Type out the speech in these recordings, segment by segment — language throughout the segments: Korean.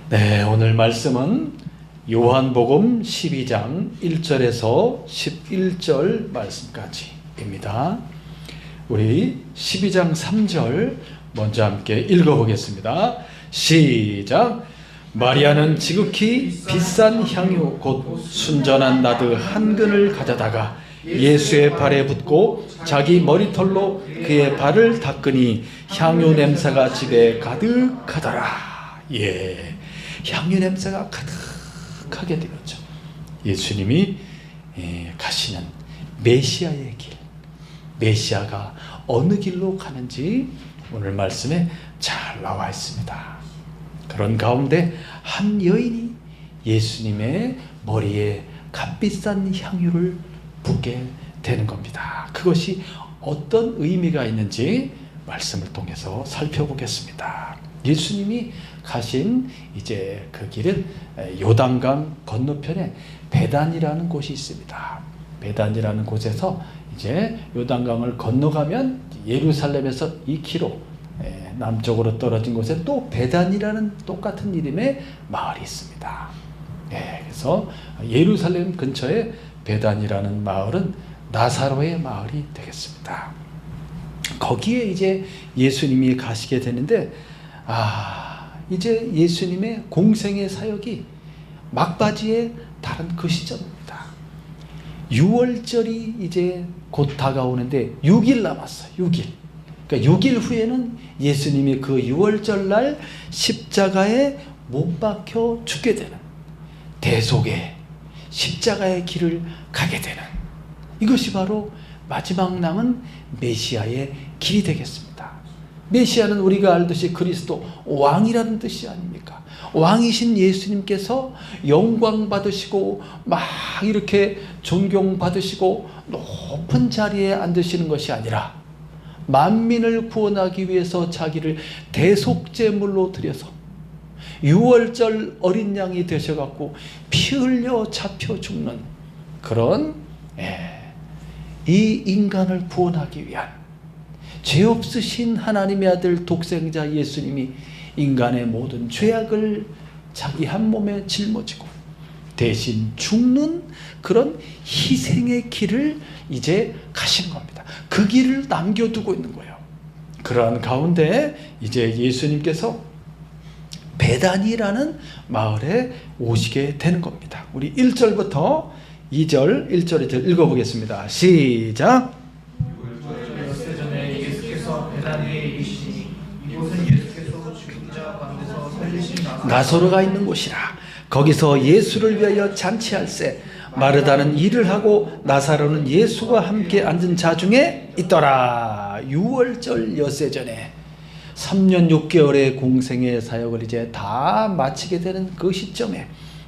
네, 오늘 말씀은 요한복음 12장 1절에서 11절 말씀까지입니다. 우리 12장 3절 먼저 함께 읽어보겠습니다. 시작! 마리아는 지극히 비싼 향유 곧 순전한 나드 한 근을 가져다가 예수의 발에 붓고 자기 머리털로 그의 발을 닦으니 향유 냄새가 집에 가득하더라. 예, 향유 냄새가 가득하게 되었죠. 예수님이 가시는 메시아의 길, 메시아가 어느 길로 가는지 오늘 말씀에 잘 나와 있습니다. 그런 가운데 한 여인이 예수님의 머리에 값비싼 향유를 붓게 되는 겁니다. 그것이 어떤 의미가 있는지 말씀을 통해서 살펴보겠습니다. 예수님이 가신 이제 그 길은 요단강 건너편에 베단이라는 곳이 있습니다. 베단이라는 곳에서 이제 요단강을 건너가면 예루살렘에서 2km 남쪽으로 떨어진 곳에 또 베단이라는 똑같은 이름의 마을이 있습니다. 그래서 예루살렘 근처에 베단이라는 마을은 나사로의 마을이 되겠습니다. 거기에 이제 예수님이 가시게 되는데 이제 예수님의 공생의 사역이 막바지에 달한 그 시점입니다. 6월절이 이제 곧 다가오는데 6일 남았어요. 6일. 그러니까 6일 후에는 예수님이 그 6월절 날 십자가에 못 박혀 죽게 되는 대속의 십자가의 길을 가게 되는 이것이 바로 마지막 남은 메시아의 길이 되겠습니다. 메시아는 우리가 알듯이 그리스도 왕이라는 뜻이 아닙니까? 왕이신 예수님께서 영광 받으시고 막 이렇게 존경 받으시고 높은 자리에 앉으시는 것이 아니라 만민을 구원하기 위해서 자기를 대속제물로 드려서 6월절 어린 양이 되셔갖고 피 흘려 잡혀 죽는 그런 이 인간을 구원하기 위한 죄 없으신 하나님의 아들 독생자 예수님이 인간의 모든 죄악을 자기 한 몸에 짊어지고 대신 죽는 그런 희생의 길을 이제 가신 겁니다. 그 길을 남겨두고 있는 거예요. 그러한 가운데 이제 예수님께서 베단이라는 마을에 오시게 되는 겁니다. 우리 1절부터 2절, 1절, 2절 읽어보겠습니다. 시작! 엿새 전에 예수께서 베다니에 이르시니 이곳은 예수께서 죽은 자 가운데서 살리신 나사로가 있는 곳이라. 거기서 예수를 위하여 잔치할세. 마르다는 일을 하고 나사로는 예수와 함께 앉은 자 중에 있더라. 6월절 엿새 전에 3년 6개월의 공생의 사역을 이제 다 마치게 되는 그 시점에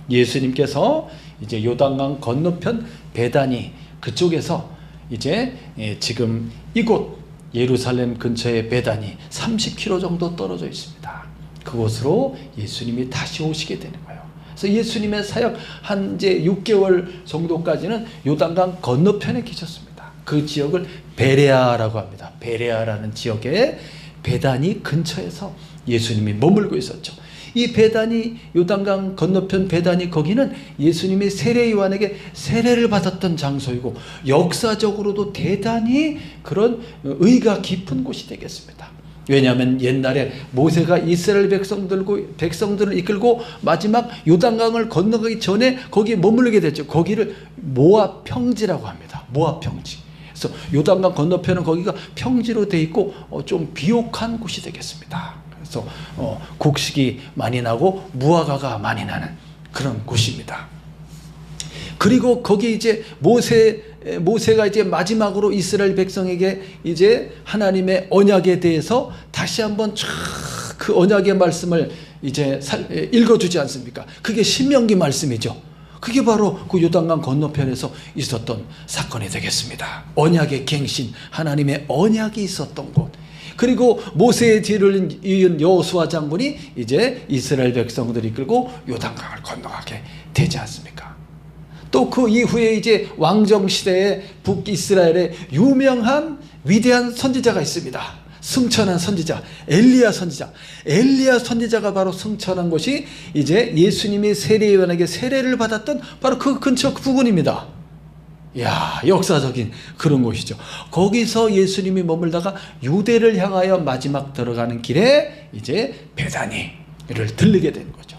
예수님께서 이제 요단강 건너편 베다니 그쪽에서 이제 지금 이곳 예루살렘 근처의 베다니 30km 정도 떨어져 있습니다. 그곳으로 예수님이 다시 오시게 되는 거예요. 그래서 예수님의 사역 한 이제 6개월 정도까지는 요단강 건너편에 계셨습니다. 그 지역을 베레아라고 합니다. 베레아라는 지역에 베다니 근처에서 예수님이 머물고 있었죠. 이 베다니 요단강 건너편 베다니 거기는 예수님이 세례 요한에게 세례를 받았던 장소이고 역사적으로도 대단히 그런 의가 깊은 곳이 되겠습니다. 왜냐하면 옛날에 모세가 이스라엘 백성들을 이끌고 마지막 요단강을 건너가기 전에 거기에 머물게 됐죠. 거기를 모압 평지라고 합니다. 모압 평지. 그래서 요단강 건너편은 거기가 평지로 돼 있고 좀 비옥한 곳이 되겠습니다. 그래서 곡식이 많이 나고 무화과가 많이 나는 그런 곳입니다. 그리고 거기 이제 모세가 이제 마지막으로 이스라엘 백성에게 이제 하나님의 언약에 대해서 다시 한번 그 언약의 말씀을 이제 읽어주지 않습니까? 그게 신명기 말씀이죠. 그게 바로 그 요단강 건너편에서 있었던 사건이 되겠습니다. 언약의 갱신, 하나님의 언약이 있었던 곳. 그리고 모세의 뒤를 이은 여호수아 장군이 이제 이스라엘 백성들이 이끌고 요단강을 건너가게 되지 않습니까? 또 그 이후에 이제 왕정 시대에 북이스라엘에 유명한 위대한 선지자가 있습니다. 승천한 선지자 엘리야 선지자. 엘리야 선지자가 바로 승천한 곳이 이제 예수님이 세례요한에게 세례를 받았던 바로 그 근처 부근입니다. 이야, 역사적인 그런 곳이죠. 거기서 예수님이 머물다가 유대를 향하여 마지막 들어가는 길에 이제 베다니를 들르게 된 거죠.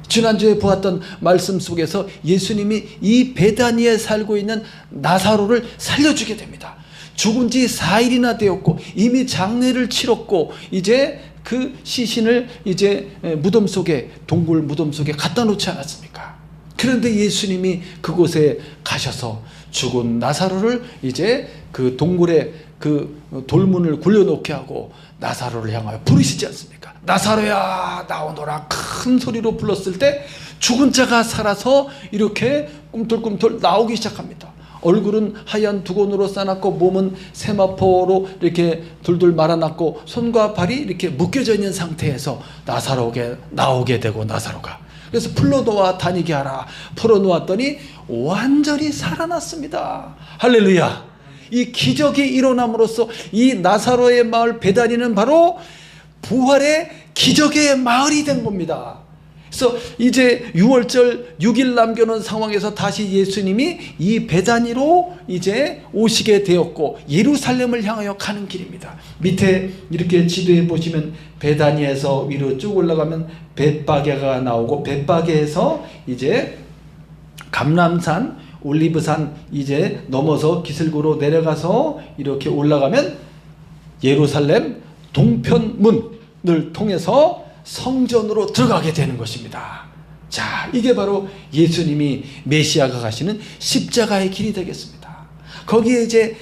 지난주에 보았던 말씀 속에서 예수님이 이 베다니에 살고 있는 나사로를 살려주게 됩니다. 죽은 지 4일이나 되었고 이미 장례를 치렀고 이제 그 시신을 이제 무덤 속에, 동굴 무덤 속에 갖다 놓지 않았습니까? 그런데 예수님이 그곳에 가셔서 죽은 나사로를 이제 그 동굴에 그 돌문을 굴려놓게 하고 나사로를 향하여 부르시지 않습니까? 나사로야 나오너라 큰 소리로 불렀을 때 죽은 자가 살아서 이렇게 꿈틀꿈틀 나오기 시작합니다. 얼굴은 하얀 두건으로 싸놨고 몸은 세마포로 이렇게 둘둘 말아놨고 손과 발이 이렇게 묶여져 있는 상태에서 나사로에게 나오게 되고 나사로가 그래서 풀어놓아 다니게 하라. 풀어놓았더니 완전히 살아났습니다. 할렐루야. 이 기적이 일어남으로써 이 나사로의 마을 베다니는 바로 부활의 기적의 마을이 된 겁니다. 그래서 이제 6월절 6일 남겨놓은 상황에서 다시 예수님이 이 베다니로 이제 오시게 되었고 예루살렘을 향하여 가는 길입니다. 밑에 이렇게 지도에 보시면 베다니에서 위로 쭉 올라가면 벳바게가 나오고 벳바게에서 이제 감람산 올리브산 이제 넘어서 기슭으로 내려가서 이렇게 올라가면 예루살렘 동편문을 통해서 성전으로 들어가게 되는 것입니다. 자, 이게 바로 예수님이 메시아가 가시는 십자가의 길이 되겠습니다. 거기에 이제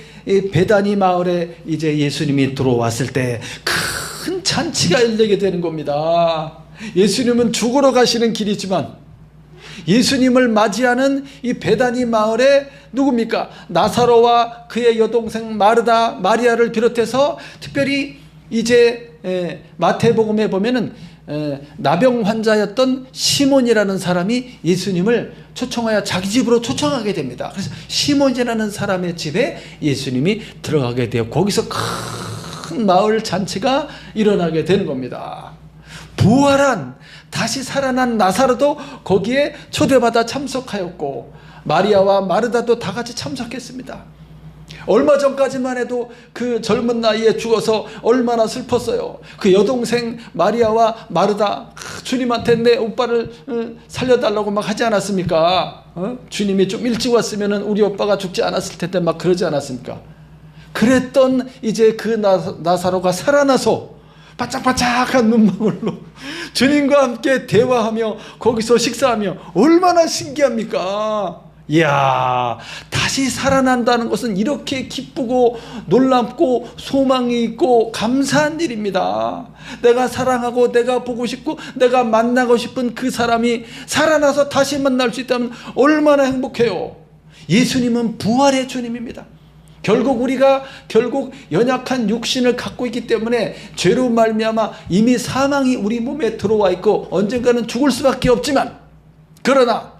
베다니 마을에 이제 예수님이 들어왔을 때 큰 잔치가 열리게 되는 겁니다. 예수님은 죽으러 가시는 길이지만 예수님을 맞이하는 이 베다니 마을에 누굽니까? 나사로와 그의 여동생 마르다, 마리아를 비롯해서 특별히 이제 마태복음에 보면은 나병 환자였던 시몬이라는 사람이 예수님을 초청하여 자기 집으로 초청하게 됩니다. 그래서 시몬이라는 사람의 집에 예수님이 들어가게 되어 거기서 큰 마을 잔치가 일어나게 되는 겁니다. 부활한 다시 살아난 나사로도 거기에 초대받아 참석하였고 마리아와 마르다도 다 같이 참석했습니다. 얼마 전까지만 해도 그 젊은 나이에 죽어서 얼마나 슬펐어요. 그 여동생 마리아와 마르다 주님한테 내 오빠를 살려달라고 막 하지 않았습니까? 주님이 좀 일찍 왔으면 우리 오빠가 죽지 않았을 텐데 막 그러지 않았습니까? 그랬던 이제 그 나사로가 살아나서 바짝바짝한 눈망울로 주님과 함께 대화하며 거기서 식사하며 얼마나 신기합니까? 이야, 다시 살아난다는 것은 이렇게 기쁘고 놀랍고 소망이 있고 감사한 일입니다. 내가 사랑하고 내가 보고 싶고 내가 만나고 싶은 그 사람이 살아나서 다시 만날 수 있다면 얼마나 행복해요. 예수님은 부활의 주님입니다. 우리가 연약한 육신을 갖고 있기 때문에 죄로 말미암아 이미 사망이 우리 몸에 들어와 있고 언젠가는 죽을 수밖에 없지만 그러나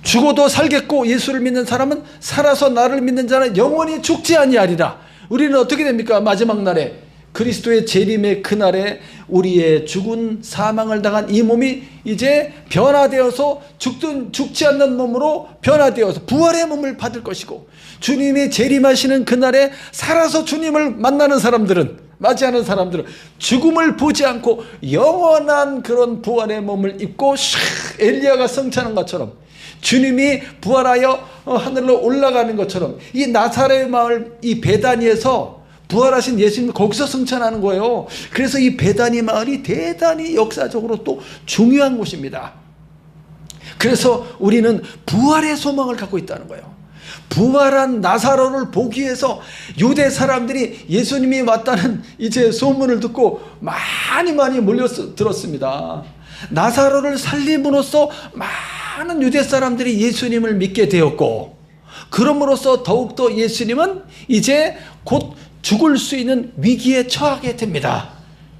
죽어도 살겠고 예수를 믿는 사람은 살아서 나를 믿는 자는 영원히 죽지 아니하리라. 우리는 어떻게 됩니까? 마지막 날에 그리스도의 재림의 그날에 우리의 죽은 사망을 당한 이 몸이 이제 변화되어서 죽지 않는 몸으로 변화되어서 부활의 몸을 받을 것이고 주님이 재림하시는 그날에 살아서 주님을 만나는 사람들은 맞이하는 사람들은 죽음을 보지 않고 영원한 그런 부활의 몸을 입고 엘리야가 승천한 것처럼 주님이 부활하여 하늘로 올라가는 것처럼 이 나사렛 마을 이 베다니에서 부활하신 예수님이 거기서 승천하는 거예요. 그래서 이 베다니 마을이 대단히 역사적으로 또 중요한 곳입니다. 그래서 우리는 부활의 소망을 갖고 있다는 거예요. 부활한 나사로를 보기 위해서 유대 사람들이 예수님이 왔다는 이제 소문을 듣고 많이 몰려들었습니다. 나사로를 살림으로써 많은 유대 사람들이 예수님을 믿게 되었고 그럼으로써 더욱더 예수님은 이제 곧 죽을 수 있는 위기에 처하게 됩니다.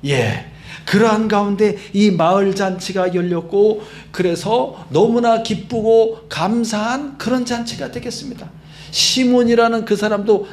예. 그러한 가운데 이 마을 잔치가 열렸고 그래서 너무나 기쁘고 감사한 그런 잔치가 되겠습니다. 시몬이라는 그 사람도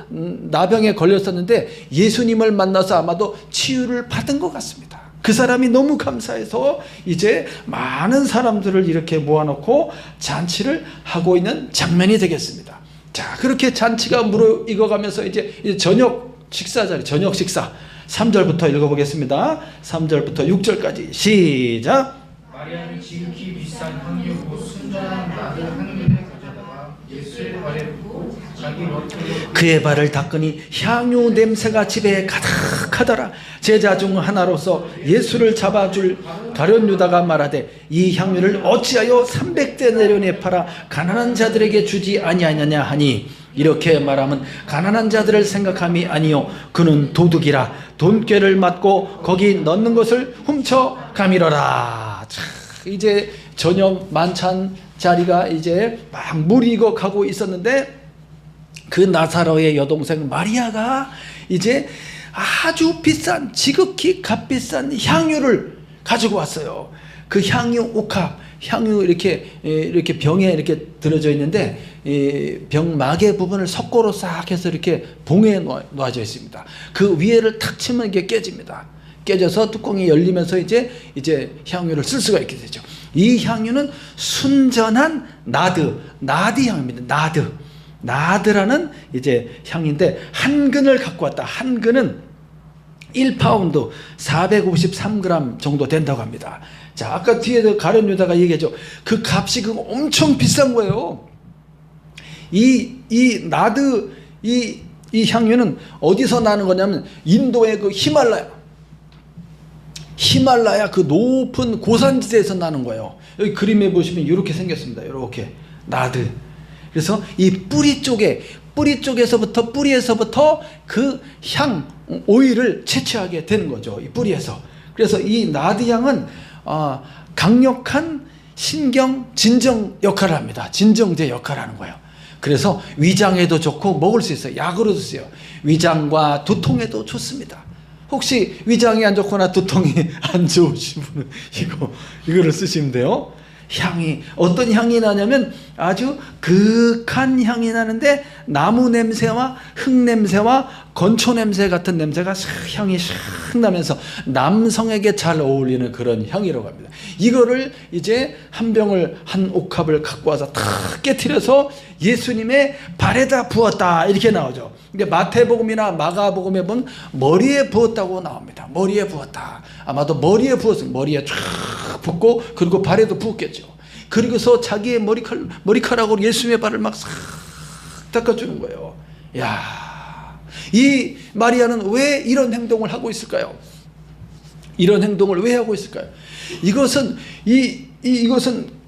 나병에 걸렸었는데 예수님을 만나서 아마도 치유를 받은 것 같습니다. 그 사람이 너무 감사해서 이제 많은 사람들을 이렇게 모아놓고 잔치를 하고 있는 장면이 되겠습니다. 자, 그렇게 잔치가 무르익어가면서 이제 저녁 식사 자리, 저녁 식사 3절부터 읽어보겠습니다. 3절부터 6절까지 시작. 마리아는 지극히 비싼 향유고 순전한 나드 한 근을 가져다가 예수의 발에 붓고 자기 머리털로 그의 발을 닦으니 향유 냄새가 집에 가득하더라. 제자 중 하나로서 예수를 잡아줄 가룟 유다가 말하되 이 향유를 어찌하여 300데나리온에 팔아 가난한 자들에게 주지 아니하느냐 하니 이렇게 말하면 가난한 자들을 생각함이 아니요 그는 도둑이라 돈꾀를 맞고 거기 넣는 것을 훔쳐 가미러라. 이제 저녁 만찬 자리가 이제 막 무르익어 가고 있었는데 그 나사로의 여동생 마리아가 이제 아주 비싼 지극히 값비싼 향유를 가지고 왔어요. 그 향유 옥합, 향유 이렇게 병에 이렇게 들어져 있는데 병막의 부분을 석고로 싹 해서 이렇게 봉에 놓아져 있습니다. 그 위에를 탁 치면 이게 깨집니다. 깨져서 뚜껑이 열리면서 이제 향유를 쓸 수가 있게 되죠. 이 향유는 순전한 나드 향입니다. 나드라는 이제 향인데 한 근을 갖고 왔다. 한 근은 1파운드 453g 정도 된다고 합니다. 자, 아까 뒤에 가룟 유다가 얘기했죠. 그 값이 엄청 비싼 거예요. 이 나드 이 향유는 어디서 나는 거냐면 인도의 그 히말라야 그 높은 고산지대에서 나는 거예요. 여기 그림에 보시면 이렇게 생겼습니다. 이렇게 나드. 그래서 이 뿌리에서부터 그 향 오일을 채취하게 되는 거죠. 이 뿌리에서. 그래서 이 나드 향은 강력한 신경 진정 역할을 합니다. 진정제 역할을 하는 거예요. 그래서 위장에도 좋고 먹을 수 있어요. 약으로도 쓰여요. 위장과 두통에도 좋습니다. 혹시 위장이 안 좋거나 두통이 안 좋으신 분은 이거를 쓰시면 돼요. 향이 어떤 향이 나냐면 아주 극한 향이 나는데 나무 냄새와 흙 냄새와 건초 냄새 같은 냄새가 향이 샥 나면서 남성에게 잘 어울리는 그런 향이라고 합니다. 이거를 이제 한 옥합을 갖고 와서 탁 깨트려서 예수님의 발에다 부었다 이렇게 나오죠. 근데 마태복음이나 마가복음에 보면 머리에 부었다고 나옵니다. 머리에 부었다. 아마도 머리에 부었어요. 머리에 쫙 붓고 그리고 발에도 부었겠죠. 그리고서 자기의 머리카락으로 예수님의 발을 막 싹 닦아주는 거예요. 야, 이 마리아는 왜 이런 행동을 하고 있을까요? 이런 행동을 왜 하고 있을까요? 이것은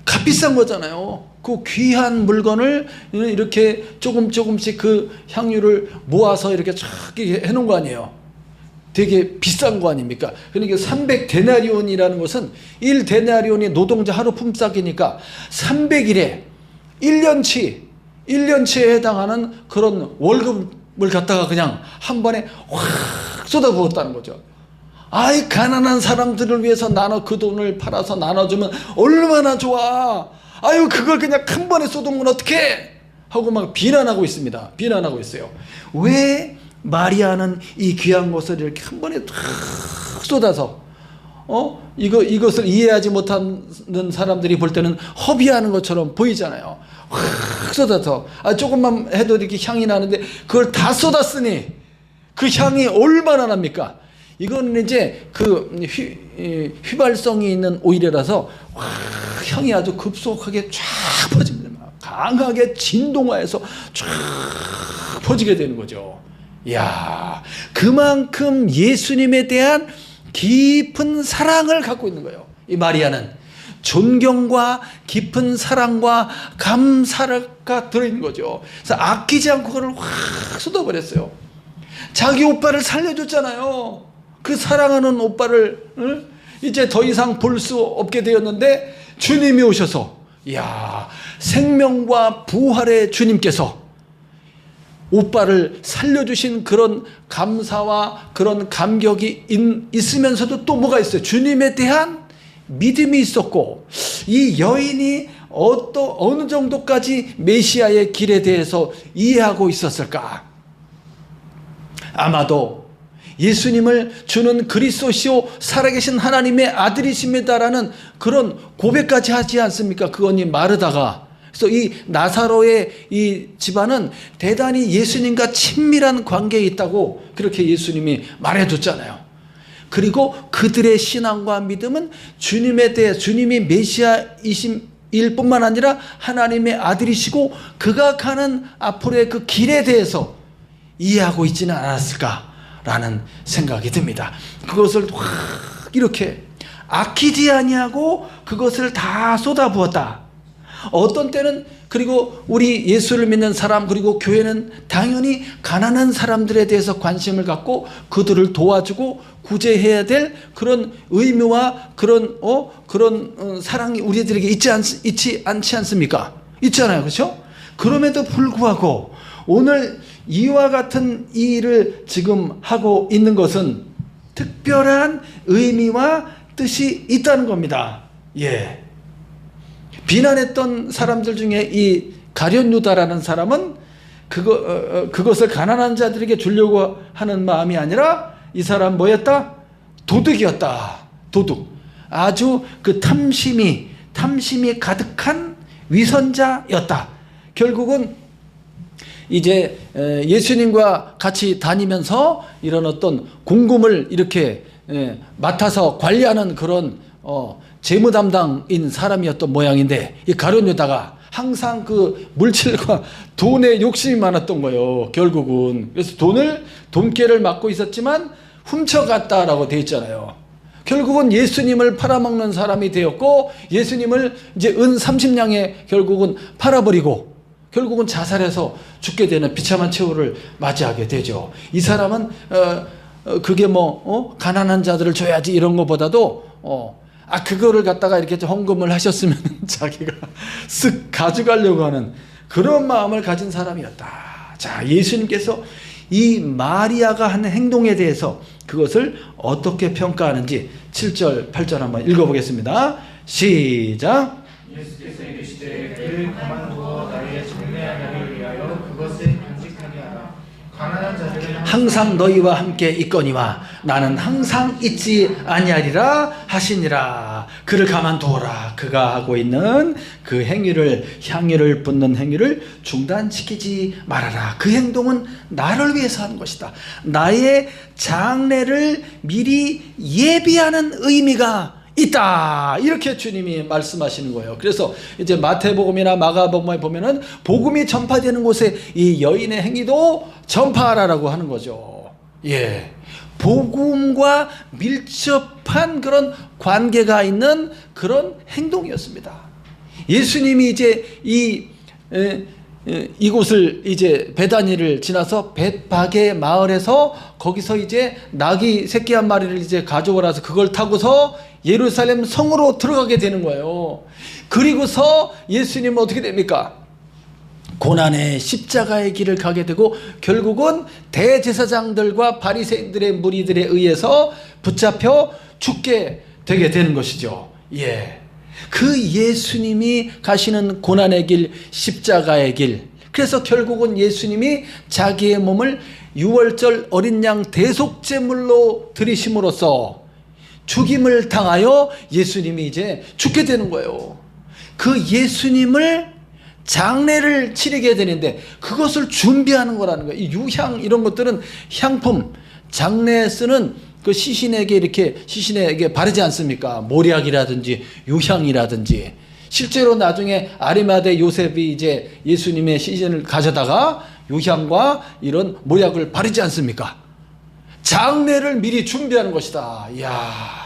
값비싼 거잖아요. 그 귀한 물건을 이렇게 조금씩 그 향유를 모아서 이렇게 쫙 해놓은 거 아니에요. 되게 비싼 거 아닙니까? 그러니까 300데나리온이라는 것은 1데나리온이 노동자 하루 품삯이니까 300일에 1년치에 해당하는 그런 월급을 갖다가 그냥 한 번에 확 쏟아부었다는 거죠. 아이, 가난한 사람들을 위해서 그 돈을 팔아서 나눠주면 얼마나 좋아. 아유, 그걸 그냥 한 번에 쏟으면 어떡해? 하고 막 비난하고 있습니다. 비난하고 있어요. 왜 마리아는 이 귀한 것을 이렇게 한 번에 탁 쏟아서 이것을 이해하지 못하는 사람들이 볼 때는 허비하는 것처럼 보이잖아요. 확 쏟아서 조금만 해도 이렇게 향이 나는데 그걸 다 쏟았으니 그 향이 얼마나 납니까? 이거는 이제 그 휘발성이 있는 오일이라서 향이 아주 급속하게 쫙 퍼집니다. 강하게 진동화해서 쫙 퍼지게 되는 거죠. 이야, 그만큼 예수님에 대한 깊은 사랑을 갖고 있는 거예요. 이 마리아는 존경과 깊은 사랑과 감사가 들어있는 거죠. 그래서 아끼지 않고 그걸 확 쏟아버렸어요. 자기 오빠를 살려줬잖아요. 그 사랑하는 오빠를 이제 더 이상 볼 수 없게 되었는데 주님이 오셔서, 이야, 생명과 부활의 주님께서 오빠를 살려주신 그런 감사와 그런 감격이 있으면서도 또 뭐가 있어요? 주님에 대한 믿음이 있었고, 이 여인이 어느 정도까지 메시아의 길에 대해서 이해하고 있었을까? 아마도 예수님을 주는 그리스도시요 살아계신 하나님의 아들이십니다라는 그런 고백까지 하지 않습니까? 그거니 마르다가. 그래서 이 나사로의 이 집안은 대단히 예수님과 친밀한 관계에 있다고 그렇게 예수님이 말해줬잖아요. 그리고 그들의 신앙과 믿음은 주님에 대해 주님이 메시아이신 일 뿐만 아니라 하나님의 아들이시고 그가 가는 앞으로의 그 길에 대해서 이해하고 있지는 않았을까라는 생각이 듭니다. 그것을 확 이렇게 아끼지 아니하고 그것을 다 쏟아부었다. 어떤 때는 그리고 우리 예수를 믿는 사람 그리고 교회는 당연히 가난한 사람들에 대해서 관심을 갖고 그들을 도와주고 구제해야 될 그런 의무와 그런 사랑이 우리들에게 있지 않지 않습니까? 있잖아요. 그렇죠? 그럼에도 불구하고 오늘 이와 같은 일을 지금 하고 있는 것은 특별한 의미와 뜻이 있다는 겁니다. 예. 비난했던 사람들 중에 이 가룟 유다라는 사람은 그것을 가난한 자들에게 주려고 하는 마음이 아니라 이 사람 뭐였다? 도둑이었다. 도둑. 아주 그 탐심이 가득한 위선자였다. 결국은 이제 예수님과 같이 다니면서 이런 어떤 공금을 이렇게 맡아서 관리하는 그런 재무 담당인 사람이었던 모양인데 이 가룟 유다가 항상 그 물질과 돈에 욕심이 많았던 거예요. 결국은. 그래서 돈깨를 맡고 있었지만 훔쳐갔다라고 되어 있잖아요. 결국은 예수님을 팔아먹는 사람이 되었고 예수님을 이제 은 30냥에 결국은 팔아버리고 결국은 자살해서 죽게 되는 비참한 최후를 맞이하게 되죠. 이 사람은 그게 가난한 자들을 줘야지 이런 것보다도 그거를 갖다가 이렇게 헌금을 하셨으면 자기가 쓱 가져가려고 하는 그런 마음을 가진 사람이었다. 자, 예수님께서 이 마리아가 하는 행동에 대해서 그것을 어떻게 평가하는지 7절, 8절 한번 읽어보겠습니다. 시작. 예수께서 이르시되 그를 가만두어 나의 장래하나를 위하여 그것을 간직하게 하라. 가난한 자들은 항상 너희와 함께 있거니와 나는 항상 있지 아니하리라 하시니라. 그를 가만두어라. 그가 하고 있는 그 행위를 향유를 붓는 행위를 중단시키지 말아라. 그 행동은 나를 위해서 하는 것이다. 나의 장래를 미리 예비하는 의미가 있다. 이렇게 주님이 말씀하시는 거예요. 그래서 이제 마태복음이나 마가복음에 보면은 복음이 전파되는 곳에 이 여인의 행위도 전파하라라고 하는 거죠. 예. 복음과 밀접한 그런 관계가 있는 그런 행동이었습니다. 예수님이 이제 이곳을 이제 베다니를 지나서 벳바게 마을에서 거기서 이제 나귀 새끼 한 마리를 이제 가져오라서 그걸 타고서 예루살렘 성으로 들어가게 되는 거예요. 그리고서 예수님은 어떻게 됩니까? 고난의 십자가의 길을 가게 되고 결국은 대제사장들과 바리새인들의 무리들에 의해서 붙잡혀 죽게 되게 되는 것이죠. 예. 그 예수님이 가시는 고난의 길, 십자가의 길. 그래서 결국은 예수님이 자기의 몸을 유월절 어린 양 대속제물로 드리심으로써 죽임을 당하여 예수님이 이제 죽게 되는 거예요. 그 예수님을 장례를 치르게 되는데 그것을 준비하는 거라는 거예요. 이 유향 이런 것들은 향품, 장례에 쓰는 그 시신에게 바르지 않습니까? 모략이라든지 유향이라든지. 실제로 나중에 아리마대 요셉이 이제 예수님의 시신을 가져다가 유향과 이런 모략을 바르지 않습니까? 장례를 미리 준비하는 것이다. 이야.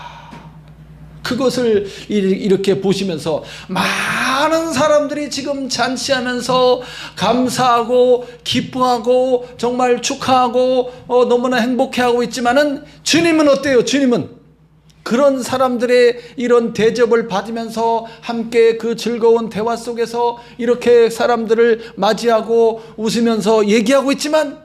그것을 이렇게 보시면서 많은 사람들이 지금 잔치하면서 감사하고 기뻐하고 정말 축하하고 너무나 행복해하고 있지만은 주님은 어때요? 주님은 그런 사람들의 이런 대접을 받으면서 함께 그 즐거운 대화 속에서 이렇게 사람들을 맞이하고 웃으면서 얘기하고 있지만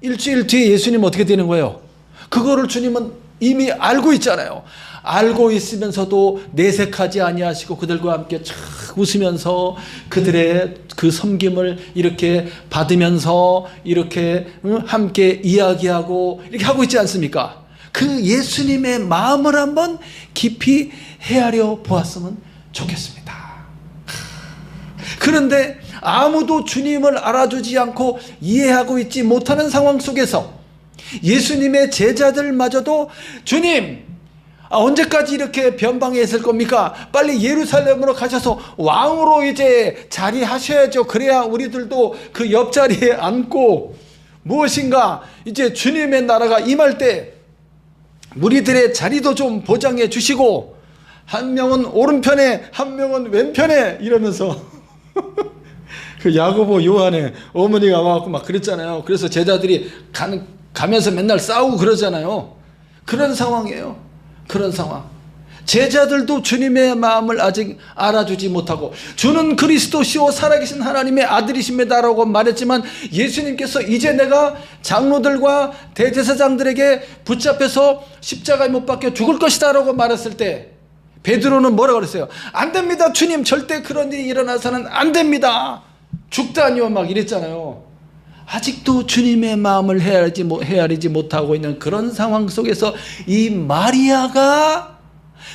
일주일 뒤에 예수님 어떻게 되는 거예요? 그거를 주님은 이미 알고 있잖아요. 알고 있으면서도 내색하지 아니하시고 그들과 함께 착 웃으면서 그들의 그 섬김을 이렇게 받으면서 이렇게 함께 이야기하고 이렇게 하고 있지 않습니까? 그 예수님의 마음을 한번 깊이 헤아려 보았으면 좋겠습니다. 그런데 아무도 주님을 알아주지 않고 이해하고 있지 못하는 상황 속에서 예수님의 제자들마저도 주님, 언제까지 이렇게 변방에 있을 겁니까? 빨리 예루살렘으로 가셔서 왕으로 이제 자리하셔야죠. 그래야 우리들도 그 옆자리에 앉고 무엇인가 이제 주님의 나라가 임할 때 우리들의 자리도 좀 보장해 주시고, 한 명은 오른편에 한 명은 왼편에 이러면서 그 야고보 요한의 어머니가 와갖고 막 그랬잖아요. 그래서 제자들이 가면서 맨날 싸우고 그러잖아요. 그런 상황이에요. 그런 상황. 제자들도 주님의 마음을 아직 알아주지 못하고 주는 그리스도시오 살아계신 하나님의 아들이십니다라고 말했지만 예수님께서 이제 내가 장로들과 대제사장들에게 붙잡혀서 십자가에 못 박혀 죽을 것이다 라고 말했을 때 베드로는 뭐라고 그랬어요? 안 됩니다 주님, 절대 그런 일이 일어나서는 안 됩니다, 죽다니요 막 이랬잖아요. 아직도 주님의 마음을 헤아리지 못하고 있는 그런 상황 속에서 이 마리아가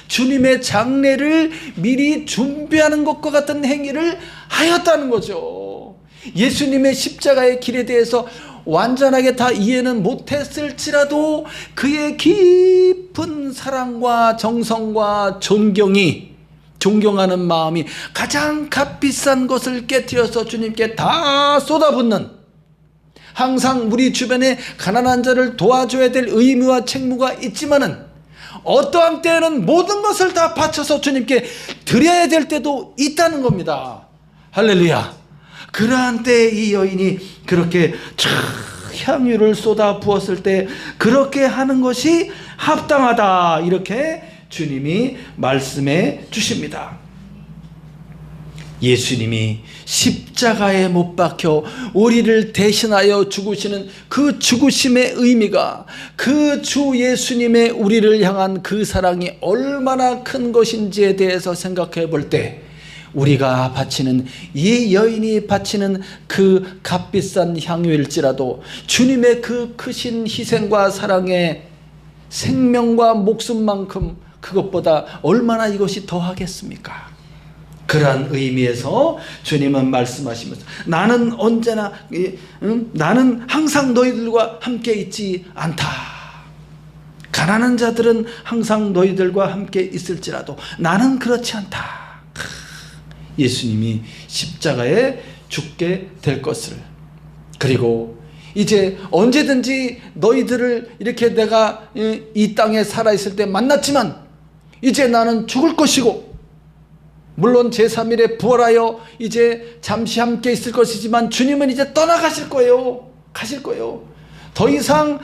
주님의 장례를 미리 준비하는 것과 같은 행위를 하였다는 거죠. 예수님의 십자가의 길에 대해서 완전하게 다 이해는 못했을지라도 그의 깊은 사랑과 정성과 존경하는 마음이 가장 값비싼 것을 깨뜨려서 주님께 다 쏟아붓는, 항상 우리 주변에 가난한 자를 도와줘야 될 의무와 책무가 있지만은 어떠한 때에는 모든 것을 다 바쳐서 주님께 드려야 될 때도 있다는 겁니다. 할렐루야. 그러한 때에 이 여인이 그렇게 향유를 쏟아 부었을 때 그렇게 하는 것이 합당하다, 이렇게 주님이 말씀해 주십니다. 예수님이 십자가에 못 박혀 우리를 대신하여 죽으시는 그 죽으심의 의미가, 그 주 예수님의 우리를 향한 그 사랑이 얼마나 큰 것인지에 대해서 생각해 볼 때 우리가 바치는, 이 여인이 바치는 그 값비싼 향유일지라도 주님의 그 크신 희생과 사랑의 생명과 목숨만큼 그것보다 얼마나 이것이 더하겠습니까? 그러한 의미에서 주님은 말씀하시면서 나는 언제나 나는 항상 너희들과 함께 있지 않다. 가난한 자들은 항상 너희들과 함께 있을지라도 나는 그렇지 않다. 예수님이 십자가에 죽게 될 것을, 그리고 이제 언제든지 너희들을 이렇게 내가 이 땅에 살아있을 때 만났지만 이제 나는 죽을 것이고, 물론 제3일에 부활하여 이제 잠시 함께 있을 것이지만 주님은 이제 떠나가실 거예요. 가실 거예요. 더 이상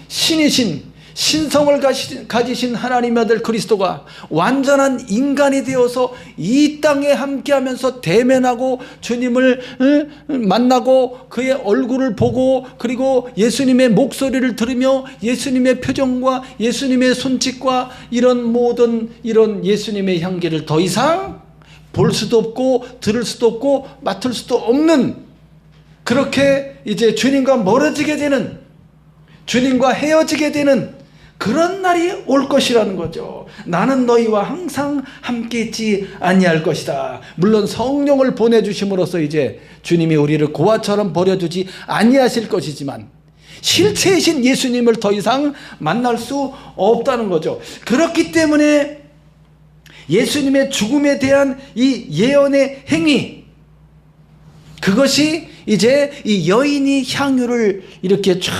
신이신, 신성을 가지신 하나님의 아들 그리스도가 완전한 인간이 되어서 이 땅에 함께하면서 대면하고 주님을 만나고 그의 얼굴을 보고, 그리고 예수님의 목소리를 들으며 예수님의 표정과 예수님의 손짓과 이런 모든 이런 예수님의 향기를 더 이상 볼 수도 없고 들을 수도 없고 맡을 수도 없는, 그렇게 이제 주님과 멀어지게 되는, 주님과 헤어지게 되는 그런 날이 올 것이라는 거죠. 나는 너희와 항상 함께 있지 아니할 것이다. 물론 성령을 보내주심으로써 이제 주님이 우리를 고아처럼 버려두지 아니하실 것이지만 실체이신 예수님을 더 이상 만날 수 없다는 거죠. 그렇기 때문에 예수님의 죽음에 대한 이 예언의 행위, 그것이 이제 이 여인이 향유를 이렇게 쫙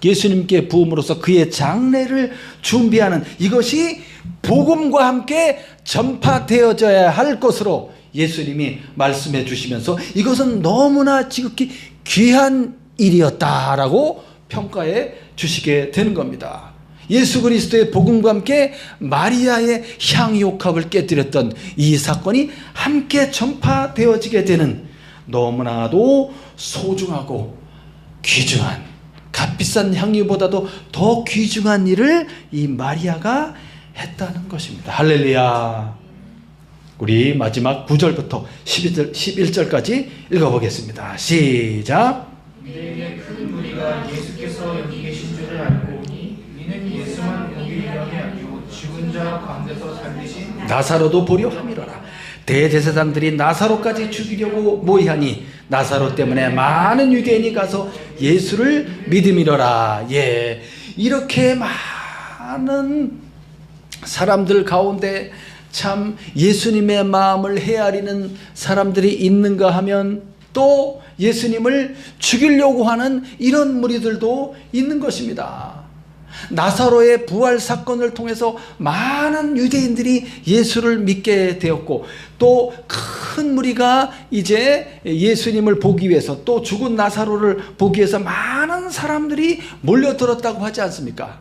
예수님께 부음으로써 그의 장례를 준비하는, 이것이 복음과 함께 전파되어져야 할 것으로 예수님이 말씀해 주시면서 이것은 너무나 지극히 귀한 일이었다라고 평가해 주시게 되는 겁니다. 예수 그리스도의 복음과 함께 마리아의 향유옥합을 깨뜨렸던 이 사건이 함께 전파되어지게 되는 너무나도 소중하고 귀중한 값비싼 향유보다도 더 귀중한 일을 이 마리아가 했다는 것입니다. 할렐루야. 우리 마지막 9절부터 11절까지 읽어보겠습니다. 시작. 이들에게 큰 무리가 예수께서 여기 계신 줄을 알고 오니 이는 예수만 여기 명이 아니고 죽은 자 가운데서 살리신 나사로도 보려 함이로라. 대제사장들이 나사로까지 죽이려고 모이하니 나사로 때문에 많은 유대인이 가서 예수를 믿음이로라. 예, 이렇게 많은 사람들 가운데 참 예수님의 마음을 헤아리는 사람들이 있는가 하면 또 예수님을 죽이려고 하는 이런 무리들도 있는 것입니다. 나사로의 부활 사건을 통해서 많은 유대인들이 예수를 믿게 되었고 또 큰 무리가 이제 예수님을 보기 위해서 또 죽은 나사로를 보기 위해서 많은 사람들이 몰려들었다고 하지 않습니까?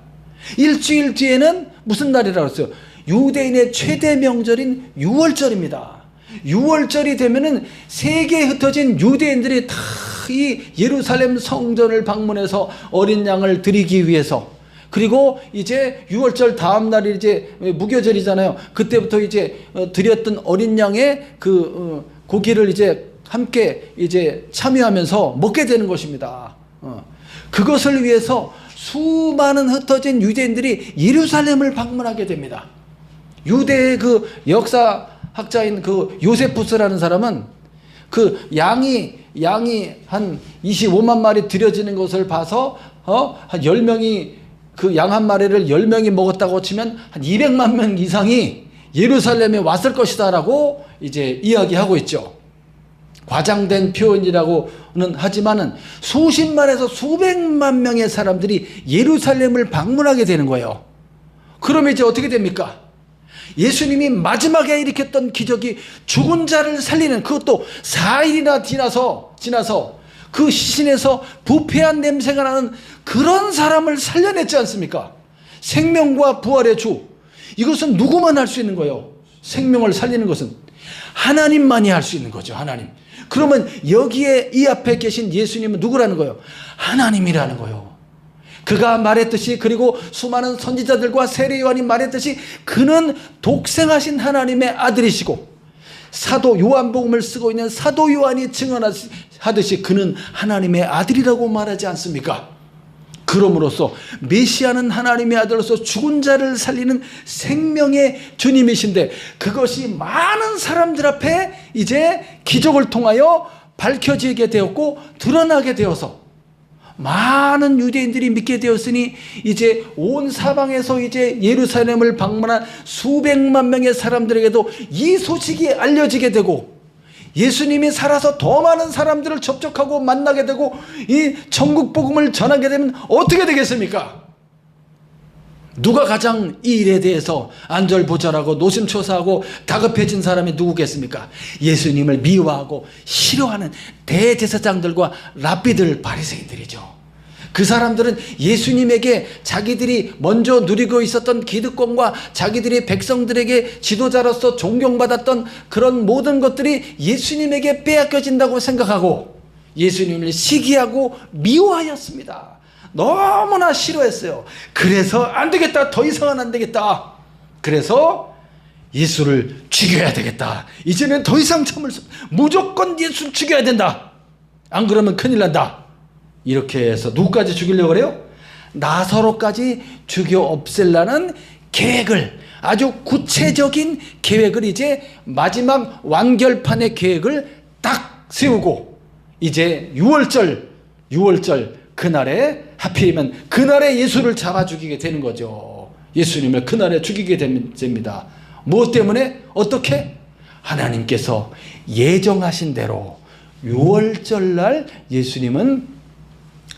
일주일 뒤에는 무슨 날이라고 했어요? 유대인의 최대 명절인 유월절입니다. 유월절이 되면은 세계에 흩어진 유대인들이 다 이 예루살렘 성전을 방문해서 어린 양을 드리기 위해서, 그리고 이제 유월절 다음 날이 이제 무교절이잖아요. 그때부터 이제 드렸던 어린 양의 그 고기를 이제 함께 이제 참여하면서 먹게 되는 것입니다. 그것을 위해서 수많은 흩어진 유대인들이 예루살렘을 방문하게 됩니다. 유대의 그 역사학자인 그 요세푸스라는 사람은 그 양이 한 25만 마리 들여지는 것을 봐서 한 10명이 그 양 한 마리를 10명이 먹었다고 치면 한 200만 명 이상이 예루살렘에 왔을 것이다라고 이제 이야기하고 있죠. 과장된 표현이라고는 하지만은 수십만에서 수백만 명의 사람들이 예루살렘을 방문하게 되는 거예요. 그러면 이제 어떻게 됩니까? 예수님이 마지막에 일으켰던 기적이 죽은 자를 살리는, 그것도 4일이나 지나서 그 시신에서 부패한 냄새가 나는 그런 사람을 살려냈지 않습니까? 생명과 부활의 주. 이것은 누구만 할 수 있는 거예요. 생명을 살리는 것은 하나님만이 할 수 있는 거죠. 하나님. 그러면 여기에 이 앞에 계신 예수님은 누구라는 거예요? 하나님이라는 거예요. 그가 말했듯이, 그리고 수많은 선지자들과 세례 요한이 말했듯이 그는 독생하신 하나님의 아들이시고, 사도 요한복음을 쓰고 있는 사도 요한이 증언하듯이 그는 하나님의 아들이라고 말하지 않습니까? 그럼으로써 메시아는 하나님의 아들로서 죽은 자를 살리는 생명의 주님이신데, 그것이 많은 사람들 앞에 이제 기적을 통하여 밝혀지게 되었고 드러나게 되어서 많은 유대인들이 믿게 되었으니 이제 온 사방에서 이제 예루살렘을 방문한 수백만 명의 사람들에게도 이 소식이 알려지게 되고, 예수님이 살아서 더 많은 사람들을 접촉하고 만나게 되고 이 천국 복음을 전하게 되면 어떻게 되겠습니까? 누가 가장 이 일에 대해서 안절부절하고 노심초사하고 다급해진 사람이 누구겠습니까? 예수님을 미워하고 싫어하는 대제사장들과 랍비들, 바리새인들이죠. 그 사람들은 예수님에게 자기들이 먼저 누리고 있었던 기득권과 자기들이 백성들에게 지도자로서 존경받았던 그런 모든 것들이 예수님에게 빼앗겨진다고 생각하고 예수님을 시기하고 미워하였습니다. 너무나 싫어했어요. 그래서 안 되겠다. 더 이상은 안 되겠다. 그래서 예수를 죽여야 되겠다. 이제는 더 이상 참을 수 없다. 무조건 예수를 죽여야 된다. 안 그러면 큰일 난다. 이렇게 해서 누구까지 죽이려고 그래요? 나사로까지 죽여 없애려는 계획을, 아주 구체적인 계획을, 이제 마지막 완결판의 계획을 딱 세우고 이제 유월절 그날에 하필이면 그날에 예수를 잡아 죽이게 되는 거죠. 예수님을 그날에 죽이게 됩니다. 무엇 때문에? 어떻게? 하나님께서 예정하신 대로 유월절날 예수님은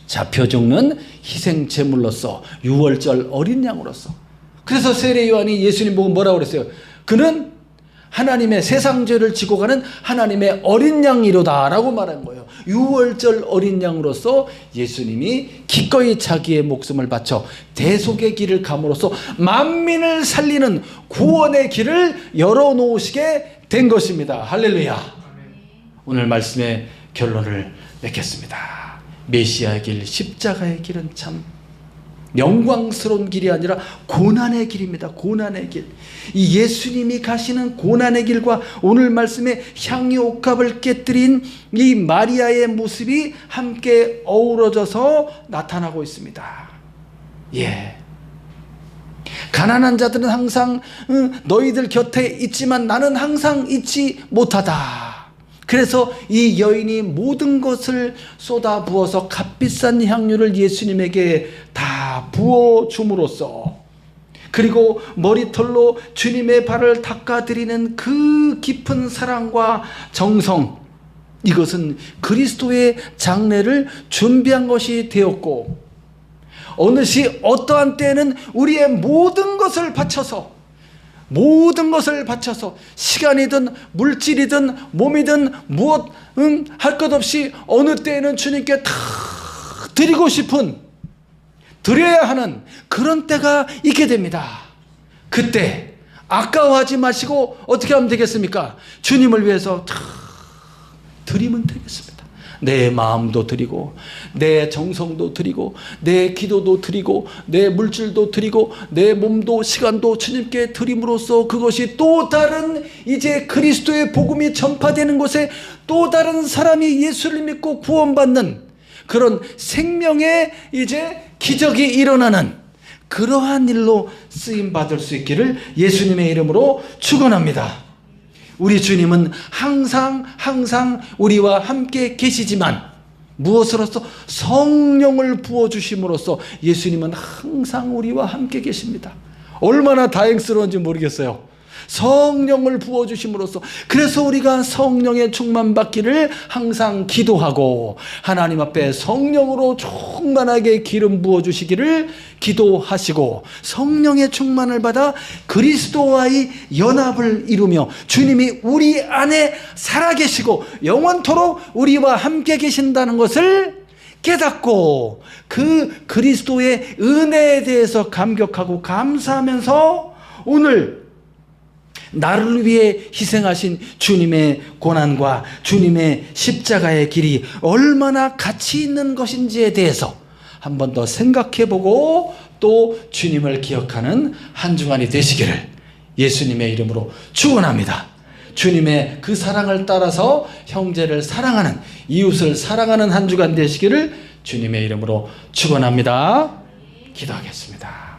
잡혀 죽는 희생제물로서, 유월절 어린 양으로서. 그래서 세례 요한이 예수님 보고 뭐라고 그랬어요? 그는 하나님의 세상 죄를 지고 가는 하나님의 어린 양이로다 라고 말한 거예요. 유월절 어린 양으로서 예수님이 기꺼이 자기의 목숨을 바쳐 대속의 길을 감으로써 만민을 살리는 구원의 길을 열어놓으시게 된 것입니다. 할렐루야. 오늘 말씀의 결론을 맺겠습니다. 메시아의 길, 십자가의 길은 참 영광스러운 길이 아니라 고난의 길입니다. 고난의 길. 이 예수님이 가시는 고난의 길과 오늘 말씀에 향유옥합을 깨뜨린 이 마리아의 모습이 함께 어우러져서 나타나고 있습니다. 예. 가난한 자들은 항상 너희들 곁에 있지만 나는 항상 있지 못하다. 그래서 이 여인이 모든 것을 쏟아 부어서 값비싼 향유를 예수님에게 다 부어 줌으로써, 그리고 머리털로 주님의 발을 닦아드리는 그 깊은 사랑과 정성, 이것은 그리스도의 장례를 준비한 것이 되었고, 어느시 어떠한 때에는 우리의 모든 것을 바쳐서 시간이든 물질이든 몸이든 무엇 할 것 없이 어느 때에는 주님께 다 드리고 싶은, 드려야 하는 그런 때가 있게 됩니다. 그때 아까워하지 마시고 어떻게 하면 되겠습니까? 주님을 위해서 다 드리면 되겠습니다. 내 마음도 드리고, 내 정성도 드리고, 내 기도도 드리고, 내 물질도 드리고, 내 몸도 시간도 주님께 드림으로써 그것이 또 다른 이제 그리스도의 복음이 전파되는 곳에 또 다른 사람이 예수를 믿고 구원받는 그런 생명의 이제 기적이 일어나는 그러한 일로 쓰임받을 수 있기를 예수님의 이름으로 축원합니다. 우리 주님은 항상 우리와 함께 계시지만 무엇으로써? 성령을 부어주심으로써 예수님은 항상 우리와 함께 계십니다. 얼마나 다행스러운지 모르겠어요. 성령을 부어주심으로써. 그래서 우리가 성령의 충만받기를 항상 기도하고 하나님 앞에 성령으로 충만하게 기름 부어주시기를 기도하시고, 성령의 충만을 받아 그리스도와의 연합을 이루며 주님이 우리 안에 살아계시고 영원토록 우리와 함께 계신다는 것을 깨닫고 그 그리스도의 은혜에 대해서 감격하고 감사하면서 오늘 나를 위해 희생하신 주님의 고난과 주님의 십자가의 길이 얼마나 가치 있는 것인지에 대해서 한 번 더 생각해보고 또 주님을 기억하는 한 주간이 되시기를 예수님의 이름으로 축원합니다. 주님의 그 사랑을 따라서 형제를 사랑하는, 이웃을 사랑하는 한 주간 되시기를 주님의 이름으로 축원합니다. 기도하겠습니다.